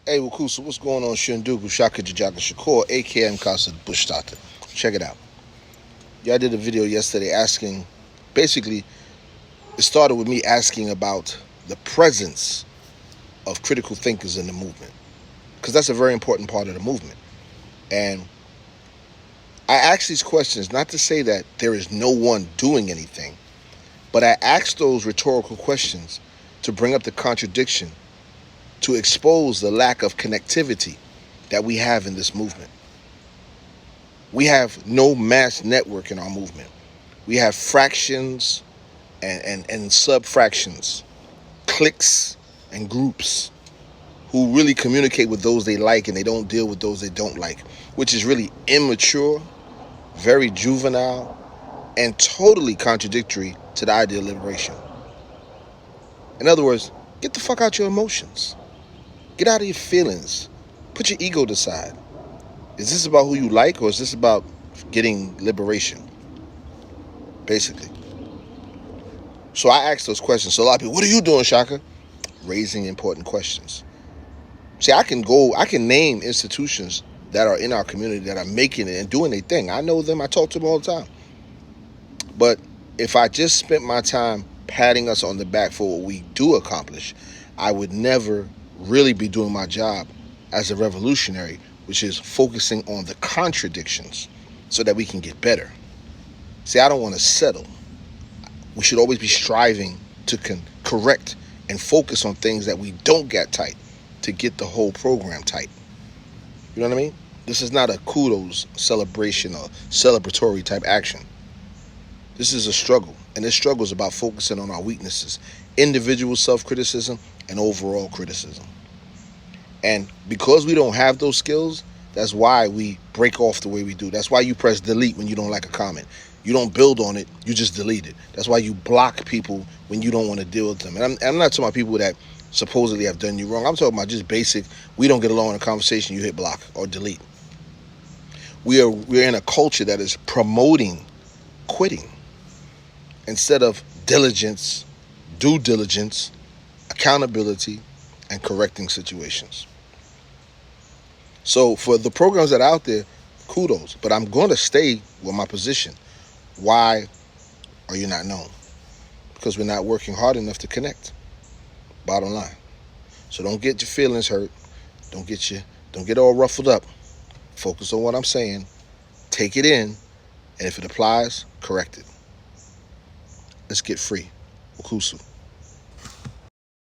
Hey, Wakusa, what's going on? Shindugu, Shaka Jajaka Shakur, aka Casa Bush Doctor. Check it out. Y'all did a video yesterday asking, basically, it started with me asking about the presence of critical thinkers in the movement, because that's a very important part of the movement. And I ask these questions not to say that there is no one doing anything, but I ask those rhetorical questions to bring up the contradiction, to expose the lack of connectivity that we have in this movement. We have no mass network in our movement. We have fractions and sub fractions, cliques and groups who really communicate with those they like and they don't deal with those they don't like, which is really immature, very juvenile, and totally contradictory to the idea of liberation. In other words, get the fuck out your emotions. Get out of your feelings. Put your ego to the side. Is this about who you like, or is this about getting liberation? Basically. So I ask those questions. So a lot of people, what are you doing, Shaka? Raising important questions. See, I can name institutions that are in our community that are making it and doing their thing. I know them, I talk to them all the time. But if I just spent my time patting us on the back for what we do accomplish, I would never really be doing my job as a revolutionary, which is focusing on the contradictions so that we can get better. See, I don't want to settle. We should always be striving to correct and focus on things that we don't get tight to get the whole program tight. You know what I mean? This is not a kudos celebration or celebratory type action. This is a struggle, and this struggle is about focusing on our weaknesses, individual self-criticism and overall criticism. And because we don't have those skills, that's why we break off the way we do. That's why you press delete when you don't like a comment. You don't build on it, you just delete it. That's why you block people when you don't want to deal with them. And I'm not talking about people that supposedly have done you wrong. I'm talking about just basic, we don't get along in a conversation, you hit block or delete. We're in a culture that is promoting quitting instead of diligence, due diligence, accountability, and correcting situations. So for the programs that are out there, kudos. But I'm going to stay with my position. Why are you not known? Because we're not working hard enough to connect. Bottom line. So don't get your feelings hurt. Don't get all ruffled up. Focus on what I'm saying. Take it in. And if it applies, correct it. Let's get free. Wakusu.